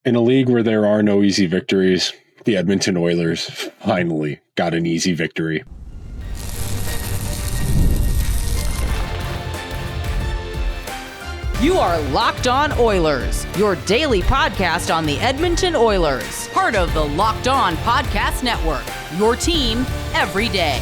In a league where there are no easy victories, the Edmonton Oilers finally got an easy victory. You are Locked On Oilers, your daily podcast on the Edmonton Oilers, part of the Locked On Podcast Network, your team every day.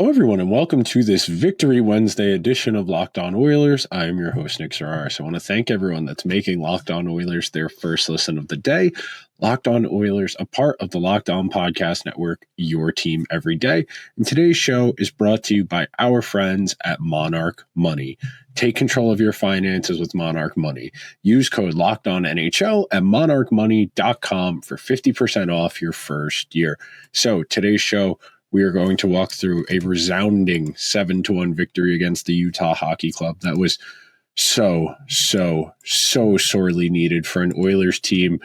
Hello, everyone, and welcome to this Victory Wednesday edition of Locked On Oilers. I am your host, Nick Zararis. I want to thank everyone that's making Locked On Oilers their first listen of the day. Locked On Oilers, a part of the Locked On Podcast Network, your team every day. And today's show is brought to you by our friends at Monarch Money. Take control of your finances with Monarch Money. Use code LOCKEDONNHL at monarchmoney.com for 50% off your first year. So today's show, we are going to walk through a resounding 7-1 victory against the Utah Hockey Club. That was so sorely needed for an Oilers team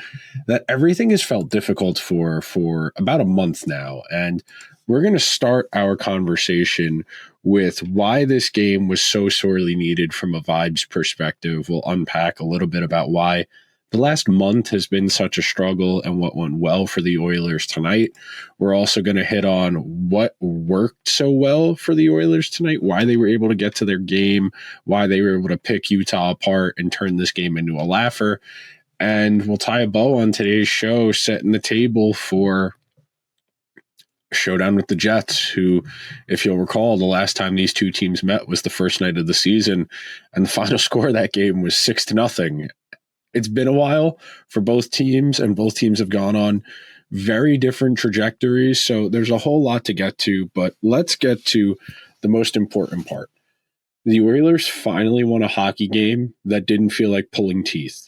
that everything has felt difficult for about a month now. And we're going to start our conversation with why this game was so sorely needed from a vibes perspective. We'll unpack a little bit about why the last month has been such a struggle and what went well for the Oilers tonight. We're also going to hit on what worked so well for the Oilers tonight, why they were able to get to their game, why they were able to pick Utah apart and turn this game into a laugher. And we'll tie a bow on today's show, setting the table for showdown with the Jets, who, if you'll recall, the last time these two teams met was the first night of the season, and the final score of that game was 6-0. It's been a while for both teams, and both teams have gone on very different trajectories. So there's a whole lot to get to, but let's get to the most important part. The Oilers finally won a hockey game that didn't feel like pulling teeth.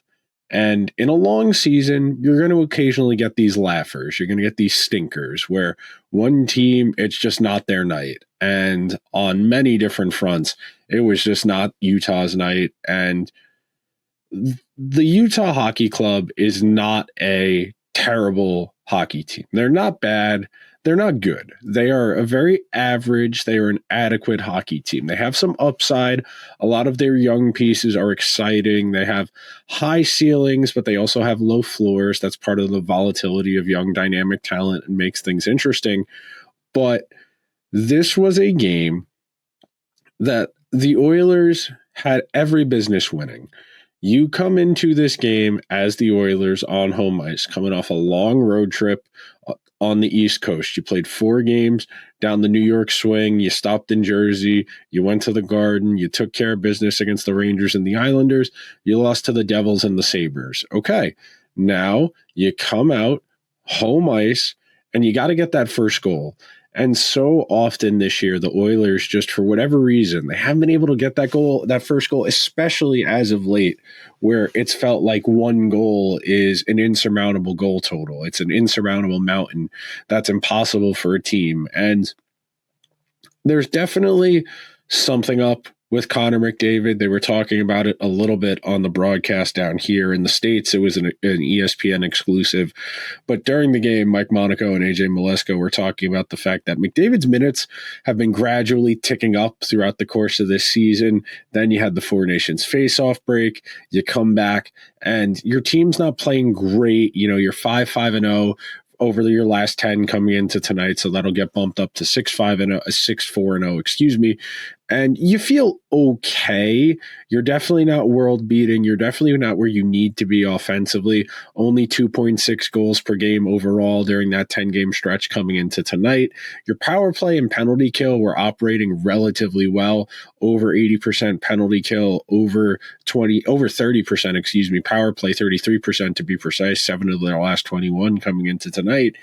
And in a long season, you're going to occasionally get these laughers. You're going to get these stinkers where one team, it's just not their night. And on many different fronts, it was just not Utah's night. And the Utah Hockey Club is not a terrible hockey team. They're not bad. They're not good. They are a very average, they are an adequate hockey team. They have some upside. A lot of their young pieces are exciting. They have high ceilings, but they also have low floors. That's part of the volatility of young dynamic talent and makes things interesting. But this was a game that the Oilers had every business winning. You come into this game as the Oilers on home ice, coming off a long road trip on the East Coast. You played 4 games down the New York swing. You stopped in Jersey. You went to the Garden. You took care of business against the Rangers and the Islanders. You lost to the Devils and the Sabres. Okay, now you come out home ice, and you got to get that first goal. And so often this year, the Oilers, just for whatever reason, they haven't been able to get that goal, that first goal, especially as of late, where it's felt like one goal is an insurmountable goal total. It's an insurmountable mountain that's impossible for a team. And there's definitely something up with Connor McDavid. They were talking about it a little bit on the broadcast down here in the States. It was an ESPN exclusive. But during the game, Mike Monaco and AJ Malesko were talking about the fact that McDavid's minutes have been gradually ticking up throughout the course of this season. Then you had the Four Nations face-off break. You come back, and your team's not playing great. You know, you're 5-5-0 over your last 10 coming into tonight, so that'll get bumped up to 6-4-0, excuse me. And you feel okay. You're definitely not world beating. You're definitely not where you need to be offensively. Only 2.6 goals per game overall during that 10-game stretch coming into tonight. Your power play and penalty kill were operating relatively well. Over 80% penalty kill, over 30%, power play 33% to be precise, 7 of their last 21 coming into tonight.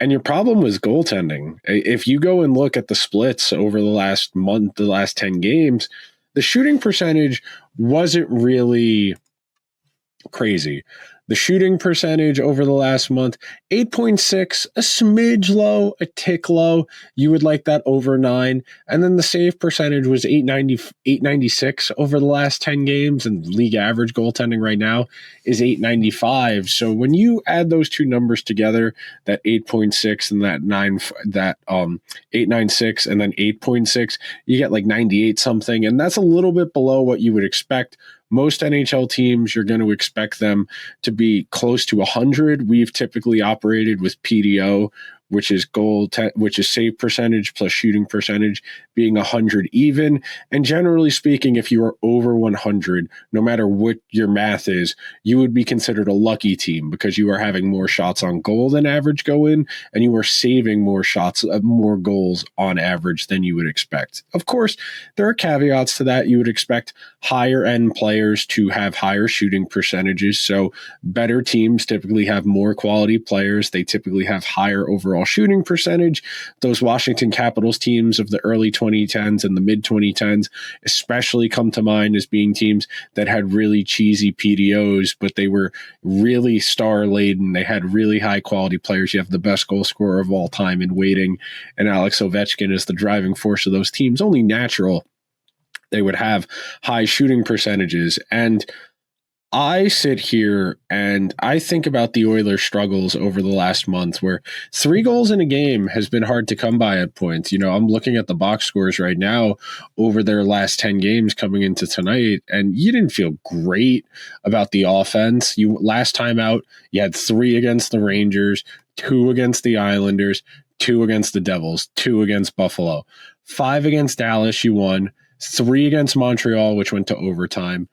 And your problem was goaltending. If you go and look at the splits over the last month, the last 10 games, the shooting percentage wasn't really crazy. The shooting percentage over the last month, 8.6, a smidge low, a tick low. You would like that over 9. And then the save percentage was 896 over the last 10 games, and league average goaltending right now is 895. So when you add those two numbers together, that 8.6 and that 896 and then 8.6, you get like 98 something. And that's a little bit below what you would expect Most NHL teams, you're going to expect them to be close to 100. We've typically operated with PDO, which is which is save percentage plus shooting percentage being 100 even. And generally speaking, if you are over 100, no matter what your math is, you would be considered a lucky team because you are having more shots on goal than average go in, and you are saving more shots, more goals on average than you would expect. Of course, there are caveats to that. You would expect higher end players to have higher shooting percentages. So better teams typically have more quality players. They typically have higher overall shooting percentage. Those Washington Capitals teams of the early 2010s and the mid 2010s especially come to mind as being teams that had really cheesy PDOs, but they were really star laden. They had really high quality players. You have the best goal scorer of all time in waiting, and Alex Ovechkin is the driving force of those teams. Only natural they would have high shooting percentages. And I sit here and I think about the Oilers' struggles over the last month, where 3 goals in a game has been hard to come by at points. I'm looking at the box scores right now over their last 10 games coming into tonight, and you didn't feel great about the offense. Last time out, you had 3 against the Rangers, 2 against the Islanders, 2 against the Devils, 2 against Buffalo, 5 against Dallas, you won, 3 against Montreal, which went to overtime,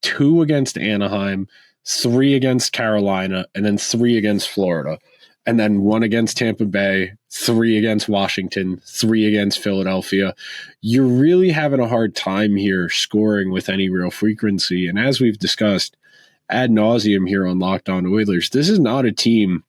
2 against Anaheim, 3 against Carolina, and then 3 against Florida. And then 1 against Tampa Bay, 3 against Washington, 3 against Philadelphia. You're really having a hard time here scoring with any real frequency. And as we've discussed ad nauseum here on Locked On Oilers, this is not a team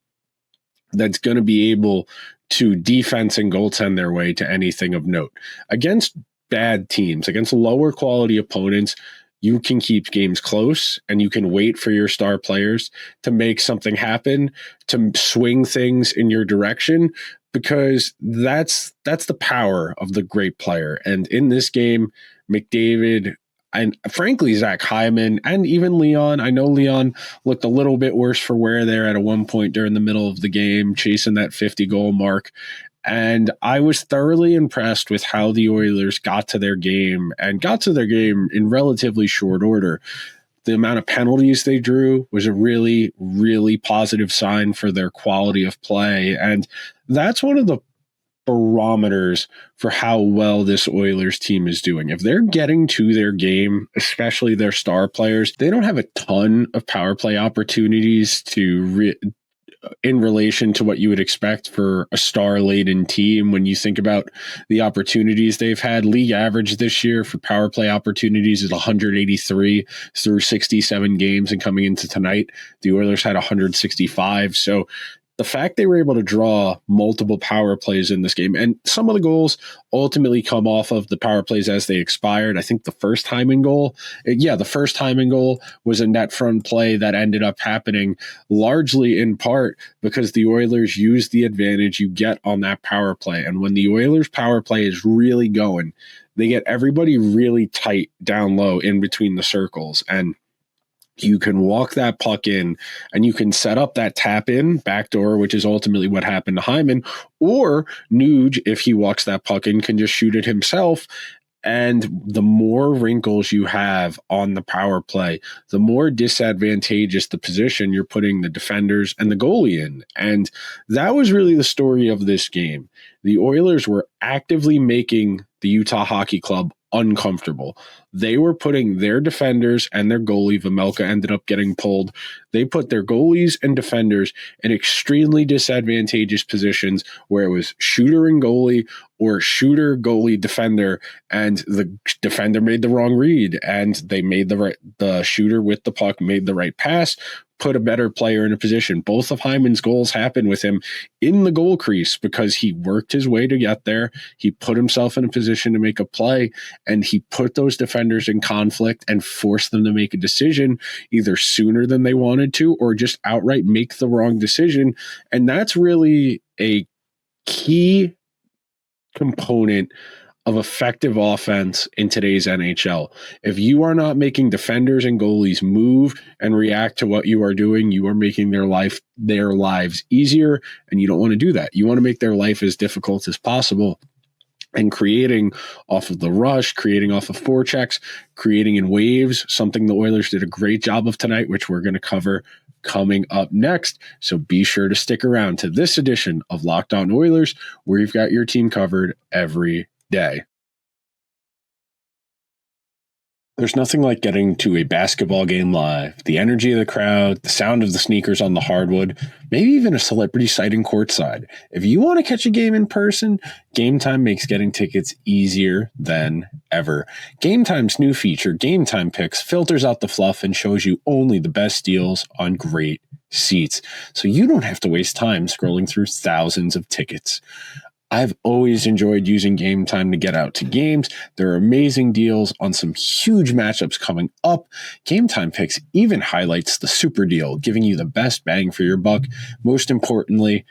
that's going to be able to defense and goaltend their way to anything of note. Against bad teams, against lower quality opponents, you can keep games close and you can wait for your star players to make something happen, to swing things in your direction, because that's the power of the great player. And in this game, McDavid and frankly, Zach Hyman and even Leon, I know Leon looked a little bit worse for wear there at one point during the middle of the game, chasing that 50-goal mark. And I was thoroughly impressed with how the Oilers got to their game in relatively short order. The amount of penalties they drew was a really, really positive sign for their quality of play. And that's one of the barometers for how well this Oilers team is doing. If they're getting to their game, especially their star players, they don't have a ton of power play opportunities in relation to what you would expect for a star-laden team. When you think about the opportunities they've had, league average this year for power play opportunities is 183 through 67 games, and coming into tonight, the Oilers had 165. So the fact they were able to draw multiple power plays in this game, and some of the goals ultimately come off of the power plays as they expired. I think the first Hyman goal was a net front play that ended up happening largely in part because the Oilers used the advantage you get on that power play. And when the Oilers power play is really going, they get everybody really tight down low in between the circles, and you can walk that puck in and you can set up that tap in backdoor, which is ultimately what happened to Hyman, or Nuge, if he walks that puck in, can just shoot it himself. And the more wrinkles you have on the power play, the more disadvantageous the position you're putting the defenders and the goalie in. And that was really the story of this game. The Oilers were actively making the Utah Hockey Club uncomfortable. They were putting their defenders and their goalie, Vejmelka, ended up getting pulled. They put their goalies and defenders in extremely disadvantageous positions where it was shooter and goalie or shooter, goalie, defender, and the defender made the wrong read and they made the shooter with the puck made the right pass, put a better player in a position. Both of Hyman's goals happened with him in the goal crease because he worked his way to get there. He put himself in a position to make a play, and he put those defenders in conflict and forced them to make a decision either sooner than they wanted to or just outright make the wrong decision. And that's really a key component of effective offense in today's NHL. If you are not making defenders and goalies move and react to what you are doing, you are making their lives easier, and you don't want to do that. You want to make their life as difficult as possible. and creating off of the rush, creating off of forechecks, creating in waves, something the Oilers did a great job of tonight, which we're going to cover coming up next. So be sure to stick around to this edition of Locked On Oilers, where you've got your team covered every day. There's nothing like getting to a basketball game live. The energy of the crowd, the sound of the sneakers on the hardwood, maybe even a celebrity sighting courtside. If you want to catch a game in person, Game Time makes getting tickets easier than ever. Game Time's new feature, Game Time Picks, filters out the fluff and shows you only the best deals on great seats, so you don't have to waste time scrolling through thousands of tickets. I've always enjoyed using Game Time to get out to games. There are amazing deals on some huge matchups coming up. Game Time Picks even highlights the super deal, giving you the best bang for your buck. Most importantly,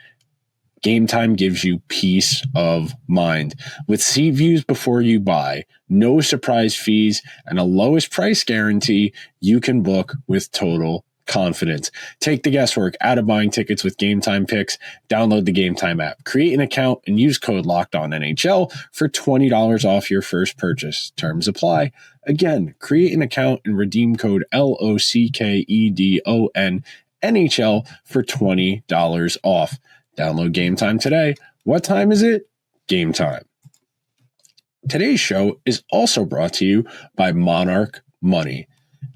Game Time gives you peace of mind. With seat views before you buy, no surprise fees, and a lowest price guarantee, you can book with total confidence. Take the guesswork out of buying tickets with Game Time Picks. Download the Game Time app, create an account, and use code LOCKEDONNHL for $20 off your first purchase. Terms apply. Again, create an account and redeem code LOCKEDONNHL for $20 off. Download Game Time today. What time is it? Game time. Today's show is also brought to you by Monarch Money.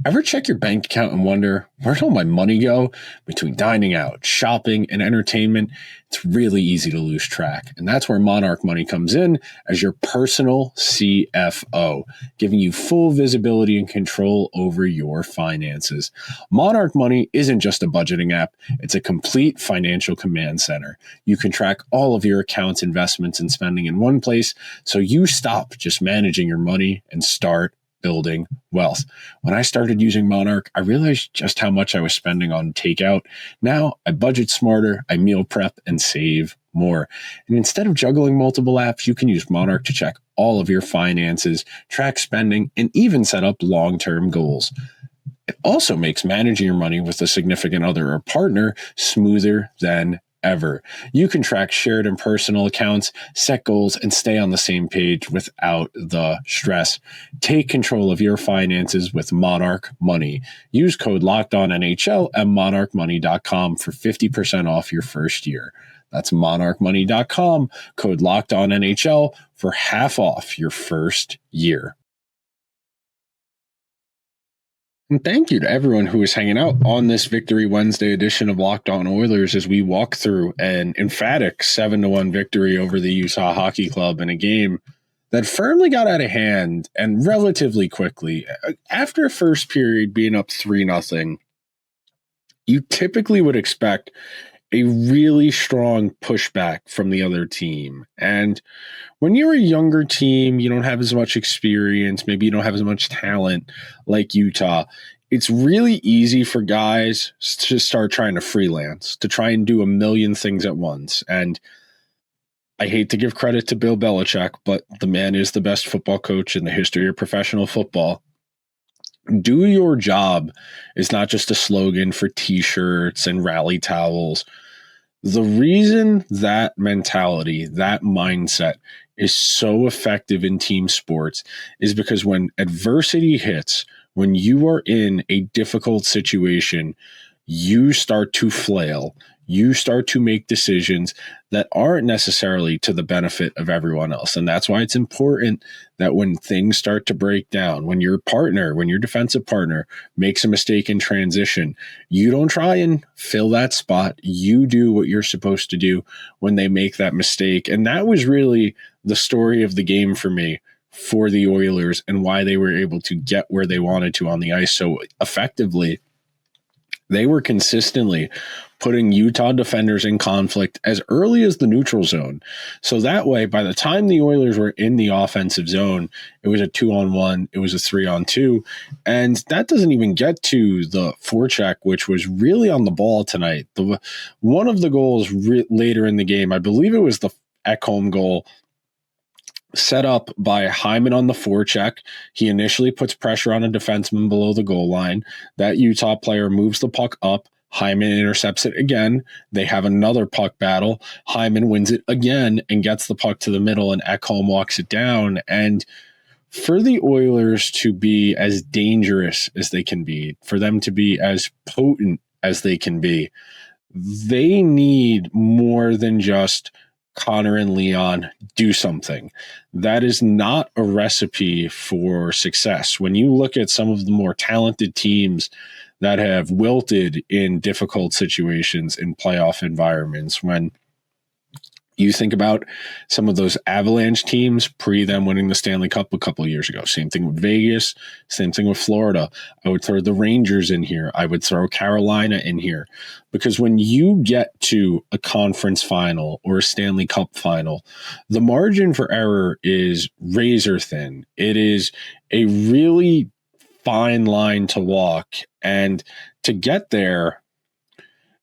Ever check your bank account and wonder, where'd all my money go? Between dining out, shopping, and entertainment, it's really easy to lose track. And that's where Monarch Money comes in as your personal CFO, giving you full visibility and control over your finances. Monarch Money isn't just a budgeting app. It's a complete financial command center. You can track all of your accounts, investments, and spending in one place, so you stop just managing your money and start building wealth. When I started using Monarch, I realized just how much I was spending on takeout. Now I budget smarter, I meal prep, and save more. And instead of juggling multiple apps, you can use Monarch to check all of your finances, track spending, and even set up long-term goals. It also makes managing your money with a significant other or partner smoother than ever. You can track shared and personal accounts, set goals, and stay on the same page without the stress. Take control of your finances with Monarch Money. Use code LOCKEDONNHL at monarchmoney.com for 50% off your first year. That's monarchmoney.com, code LOCKEDONNHL for half off your first year. And thank you to everyone who is hanging out on this Victory Wednesday edition of Locked On Oilers as we walk through an emphatic 7-1 victory over the Utah Hockey Club in a game that firmly got out of hand and relatively quickly. After a first period being up 3-0, you typically would expect a really strong pushback from the other team. And when you're a younger team, you don't have as much experience, maybe you don't have as much talent like Utah, it's really easy for guys to start trying to freelance, to try and do a million things at once. And I hate to give credit to Bill Belichick, but the man is the best football coach in the history of professional football. Do your job is not just a slogan for t-shirts and rally towels. The reason that mentality, that mindset is so effective in team sports is because when adversity hits, when you are in a difficult situation, you start to flail. You start to make decisions that aren't necessarily to the benefit of everyone else. And that's why it's important that when things start to break down, when your partner, when your defensive partner makes a mistake in transition, you don't try and fill that spot. You do what you're supposed to do when they make that mistake. And that was really the story of the game for me, for the Oilers, and why they were able to get where they wanted to on the ice so effectively. They were consistently putting Utah defenders in conflict as early as the neutral zone. So that way, by the time the Oilers were in the offensive zone, it was a 2-on-1, it was a 3-on-2. And that doesn't even get to the forecheck, which was really on the ball tonight. One of the goals later in the game, I believe it was the Ekholm goal, set up by Hyman on the forecheck. He initially puts pressure on a defenseman below the goal line. That Utah player moves the puck up. Hyman intercepts it again. They have another puck battle. Hyman wins it again and gets the puck to the middle, and Ekholm walks it down. And for the Oilers to be as dangerous as they can be, for them to be as potent as they can be, they need more than just Connor and Leon do something. That is not a recipe for success. When you look at some of the more talented teams that have wilted in difficult situations in playoff environments, when you think about some of those Avalanche teams pre them winning the Stanley Cup a couple of years ago. Same thing with Vegas, same thing with Florida. I would throw the Rangers in here. I would throw Carolina in here. Because when you get to a conference final or a Stanley Cup final, the margin for error is razor thin. It is a really fine line to walk. And to get there,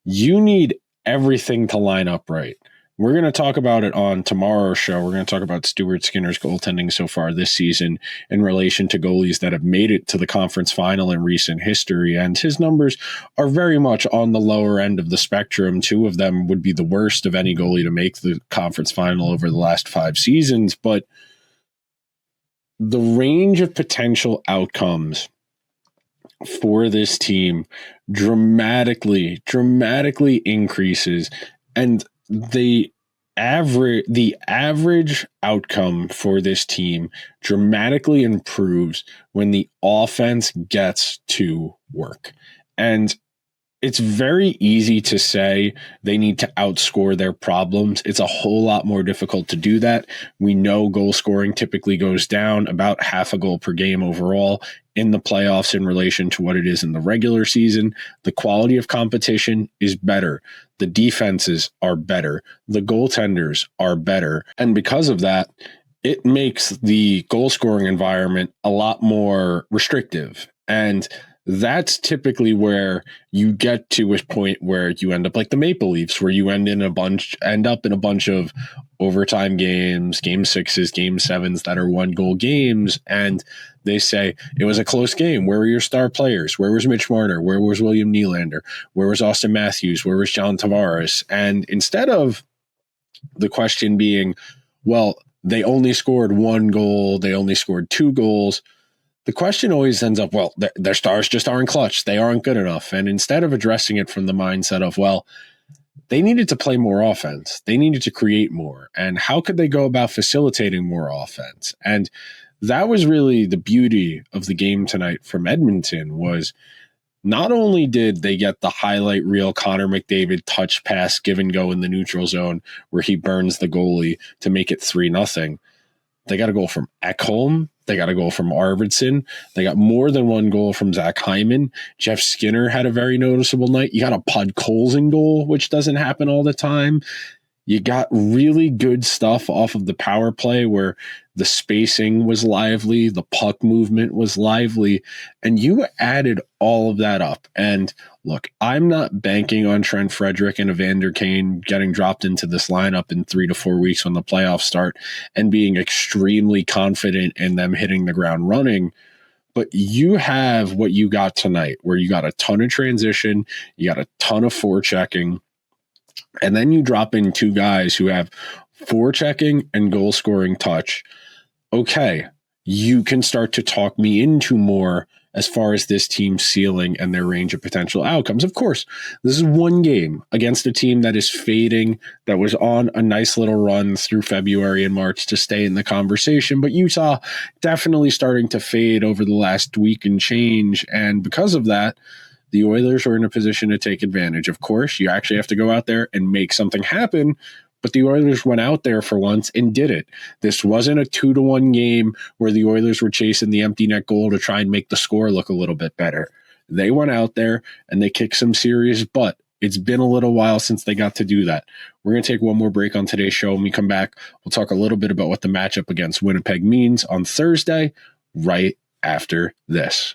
you need everything to line up right. We're going to talk about it on tomorrow's show. We're going to talk about Stuart Skinner's goaltending so far this season in relation to goalies that have made it to the conference final in recent history. And his numbers are very much on the lower end of the spectrum. 2 of them would be the worst of any goalie to make the conference final over the last 5 seasons. But the range of potential outcomes for this team dramatically increases. And the average outcome for this team dramatically improves when the offense gets to work. And it's very easy to say they need to outscore their problems. It's a whole lot more difficult to do that. We know goal scoring typically goes down about half a goal per game overall in the playoffs in relation to what it is in the regular season. The quality of competition is better. The defenses are better. The goaltenders are better. And because of that, it makes the goal scoring environment a lot more restrictive. And that's typically where you get to a point where you end up like the Maple Leafs, where you end up in a bunch of overtime games, game 6s, game 7s that are 1-goal games. And they say it was a close game. Where were your star players? Where was Mitch Marner? Where was William Nylander? Where was Austin Matthews? Where was John Tavares? And instead of the question being, well, they only scored 1 goal, they only scored 2 goals, the question always ends up, well, their stars just aren't clutch. They aren't good enough. And instead of addressing it from the mindset of, well, they needed to play more offense. They needed to create more. And how could they go about facilitating more offense? And that was really the beauty of the game tonight from Edmonton, was not only did they get the highlight reel Connor McDavid touch pass give and go in the neutral zone where he burns the goalie to make it 3-0. They got a goal from Ekholm. They got a goal from Arvidsson. They got more than 1 goal from Zach Hyman. Jeff Skinner had a very noticeable night. You got a Podkolzin goal, which doesn't happen all the time. You got really good stuff off of the power play where the spacing was lively, the puck movement was lively, and you added all of that up. And look, I'm not banking on Trent Frederick and Evander Kane getting dropped into this lineup in 3 to 4 weeks when the playoffs start and being extremely confident in them hitting the ground running. But you have what you got tonight, where you got a ton of transition, you got a ton of forechecking, and then you drop in 2 guys who have forechecking and goal scoring touch. Okay, you can start to talk me into more as far as this team's ceiling and their range of potential outcomes. Of course, this is 1 game against a team that is fading, that was on a nice little run through February and March to stay in the conversation, but Utah definitely starting to fade over the last week and change. And because of that, the Oilers were in a position to take advantage. Of course, you actually have to go out there and make something happen, but the Oilers went out there for once and did it. This wasn't a 2-1 game where the Oilers were chasing the empty net goal to try and make the score look a little bit better. They went out there and they kicked some serious butt. It's been a little while since they got to do that. We're going to take one more break on today's show. When we come back, we'll talk a little bit about what the matchup against Winnipeg means on Thursday, right after this.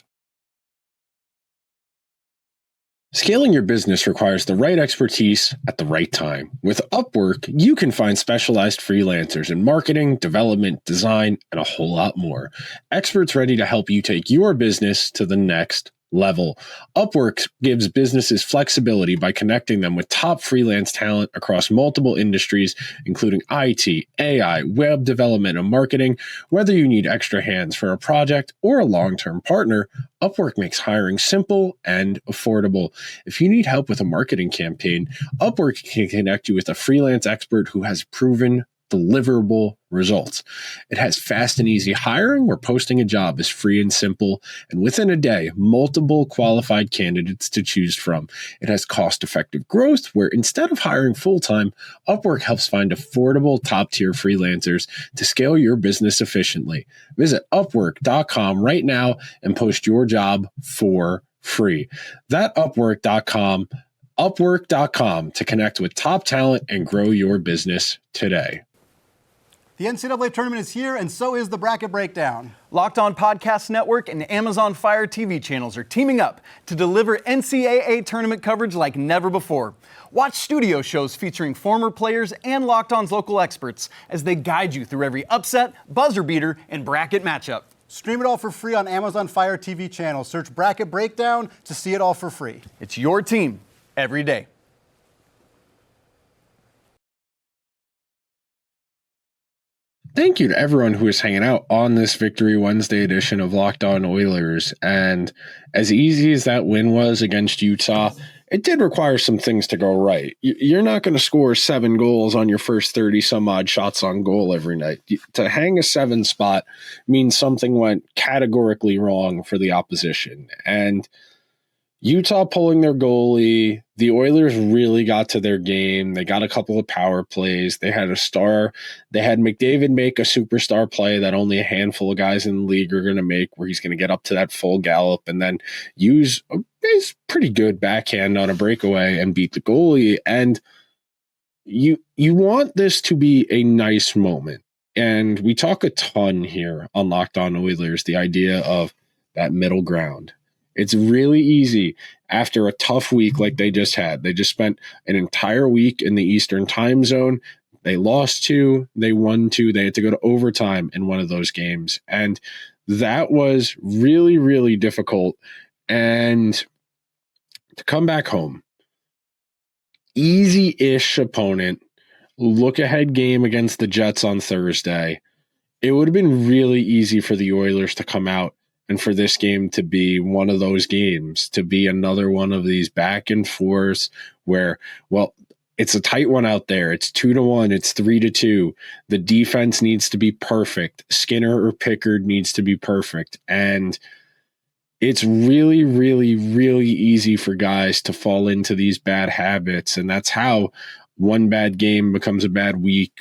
Scaling your business requires the right expertise at the right time. With Upwork, you can find specialized freelancers in marketing, development, design, and a whole lot more. Experts ready to help you take your business to the next level. Upwork gives businesses flexibility by connecting them with top freelance talent across multiple industries, including IT, AI, web development, and marketing. Whether you need extra hands for a project or a long-term partner, Upwork makes hiring simple and affordable. If you need help with a marketing campaign, Upwork can connect you with a freelance expert who has proven deliverable results. It has fast and easy hiring where posting a job is free and simple, and within a day, multiple qualified candidates to choose from. It has cost-effective growth where instead of hiring full-time, Upwork helps find affordable top-tier freelancers to scale your business efficiently. Visit Upwork.com right now and post your job for free. That's Upwork.com. Upwork.com to connect with top talent and grow your business today. The NCAA tournament is here, and so is the Bracket Breakdown. Locked On Podcast Network and Amazon Fire TV channels are teaming up to deliver NCAA tournament coverage like never before. Watch studio shows featuring former players and Locked On's local experts as they guide you through every upset, buzzer beater, and bracket matchup. Stream it all for free on Amazon Fire TV channel. Search Bracket Breakdown to see it all for free. It's your team every day. Thank you to everyone who is hanging out on this Victory Wednesday edition of Locked On Oilers. And as easy as that win was against Utah, it did require some things to go right. You're not going to score 7 goals on your first 30 some odd shots on goal every night. To hang a 7 spot means something went categorically wrong for the opposition. And Utah pulling their goalie, the Oilers really got to their game. They got a couple of power plays. They had McDavid make a superstar play that only a handful of guys in the league are going to make, where he's going to get up to that full gallop and then use his pretty good backhand on a breakaway and beat the goalie. And you want this to be a nice moment. And we talk a ton here on Locked On Oilers, the idea of that middle ground. It's really easy after a tough week like they just had. They just spent an entire week in the Eastern time zone. They lost 2, they won 2. They had to go to overtime in one of those games. And that was really, really difficult. And to come back home, easy-ish opponent, look-ahead game against the Jets on Thursday. It would have been really easy for the Oilers to come out and for this game to be one of those games, to be another one of these back and forths where, well, it's a tight one out there. It's 2-1. It's 3-2. The defense needs to be perfect. Skinner or Pickard needs to be perfect. And it's really, really, really easy for guys to fall into these bad habits. And that's how one bad game becomes a bad week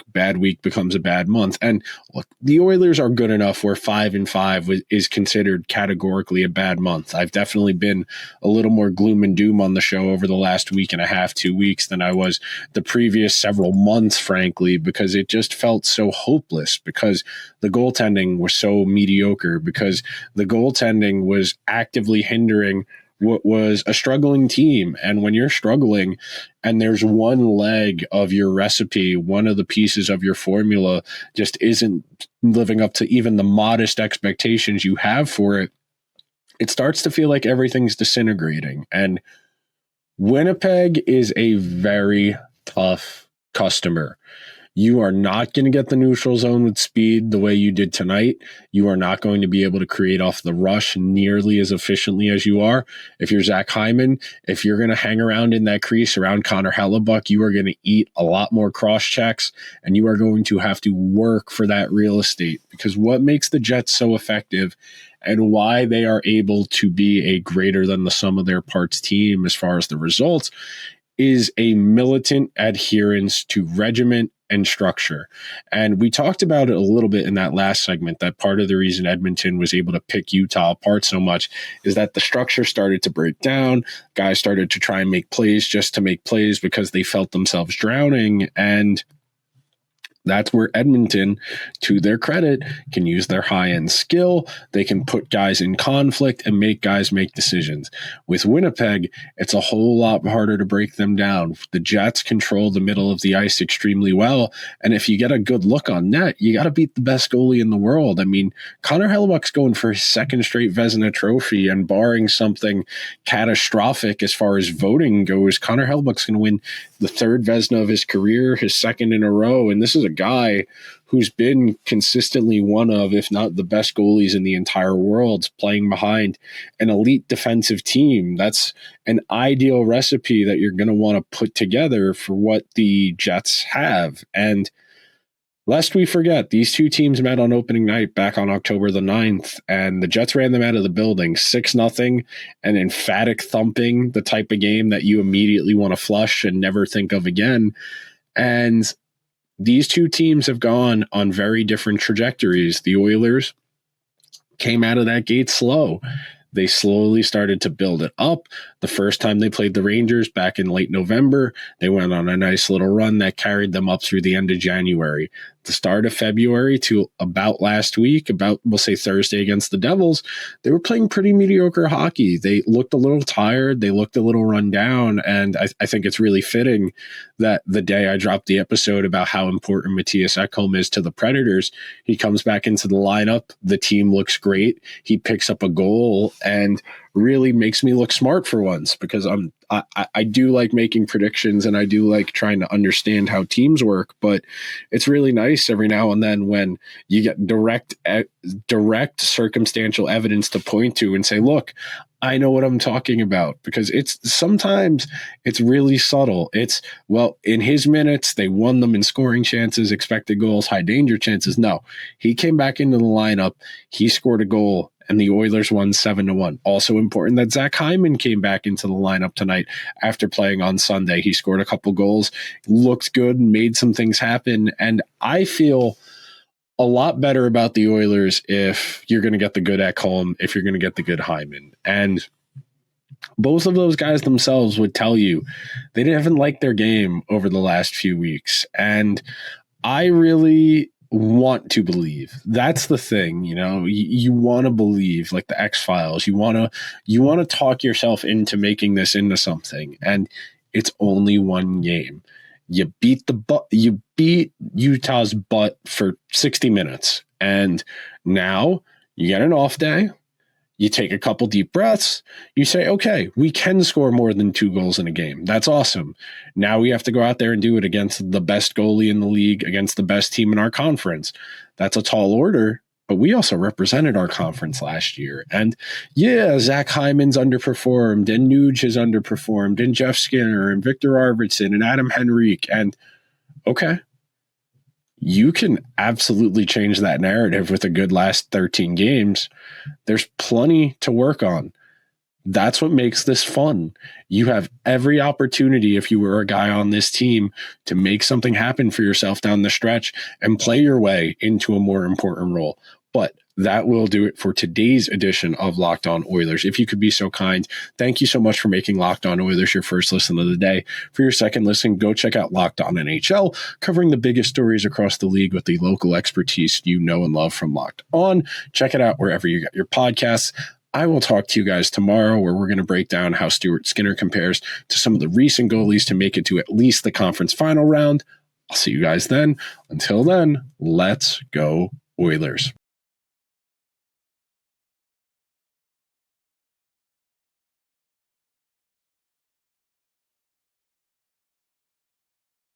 becomes a bad month. And look, the Oilers are good enough where 5-5 is considered categorically a bad month. I've definitely been a little more gloom and doom on the show over the last week and a half, 2 weeks than I was the previous several months, frankly, because it just felt so hopeless, because the goaltending was so mediocre, because the goaltending was actively hindering what was a struggling team. And when you're struggling and there's one leg of your recipe, one of the pieces of your formula just isn't living up to even the modest expectations you have for it, it starts to feel like everything's disintegrating. And Winnipeg is a very tough customer. You are not going to get the neutral zone with speed the way you did tonight. You are not going to be able to create off the rush nearly as efficiently as you are. If you're Zach Hyman, if you're going to hang around in that crease around Connor Hellebuck, you are going to eat a lot more cross checks, and you are going to have to work for that real estate, because what makes the Jets so effective and why they are able to be a greater than the sum of their parts team as far as the results is a militant adherence to regiment and structure. And we talked about it a little bit in that last segment, that part of the reason Edmonton was able to pick Utah apart so much is that the structure started to break down. Guys started to try and make plays just to make plays because they felt themselves drowning. And That's where Edmonton, to their credit, can use their high-end skill. They can put guys in conflict and make guys make decisions. With Winnipeg, it's a whole lot harder to break them down. The Jets control the middle of the ice extremely well, and if you get a good look on net, you got to beat the best goalie in the world. I mean, Connor Hellebuyck's going for his second straight Vezina trophy, and barring something catastrophic as far as voting goes, Connor Hellebuyck's going to win the third Vezina of his career, his second in a row, and this is a guy who's been consistently one of, if not the best goalies in the entire world, playing behind an elite defensive team. That's an ideal recipe that you're going to want to put together for what the Jets have. And lest we forget, these two teams met on opening night back on October the 9th, and the Jets ran them out of the building 6-0, an emphatic thumping, the type of game that you immediately want to flush and never think of again. And these two teams have gone on very different trajectories. The Oilers came out of that gate slow. They slowly started to build it up. The first time they played the Rangers back in late November, they went on a nice little run that carried them up through the end of January. The start of February to about last week, about, we'll say Thursday against the Devils, they were playing pretty mediocre hockey. They looked a little tired. They looked a little run down. And I think it's really fitting that the day I dropped the episode about how important Mattias Ekholm is to the Predators, he comes back into the lineup. The team looks great. He picks up a goal and really makes me look smart for once, because I do like making predictions and I do like trying to understand how teams work, but it's really nice every now and then when you get direct circumstantial evidence to point to and say, look, I know what I'm talking about, because sometimes it's really subtle. It's, well, in his minutes, they won them in scoring chances, expected goals, high danger chances. No, he came back into the lineup. He scored a goal and the Oilers won 7-1. Also important that Zach Hyman came back into the lineup tonight after playing on Sunday. He scored a couple goals, looked good, made some things happen. And I feel a lot better about the Oilers if you're going to get the good Ekholm, if you're going to get the good Hyman. And both of those guys themselves would tell you they haven't liked their game over the last few weeks. And I really want to believe. That's the thing, you want to believe, like the X-Files. You want to talk yourself into making this into something. And it's only one game. You beat Utah's butt for 60 minutes. And now you get an off day. You take a couple deep breaths. You say, okay, we can score more than 2 goals in a game. That's awesome. Now we have to go out there and do it against the best goalie in the league, against the best team in our conference. That's a tall order, but we also represented our conference last year. And yeah, Zach Hyman's underperformed, and Nuge has underperformed, and Jeff Skinner, and Viktor Arvidsson, and Adam Henrique. And okay, you can absolutely change that narrative with a good last 13 games. There's plenty to work on. That's what makes this fun. You have every opportunity, if you were a guy on this team, to make something happen for yourself down the stretch and play your way into a more important role. But that will do it for today's edition of Locked On Oilers. If you could be so kind, thank you so much for making Locked On Oilers your first listen of the day. For your second listen, go check out Locked On NHL, covering the biggest stories across the league with the local expertise you know and love from Locked On. Check it out wherever you get your podcasts. I will talk to you guys tomorrow, where we're going to break down how Stuart Skinner compares to some of the recent goalies to make it to at least the conference final round. I'll see you guys then. Until then, let's go Oilers.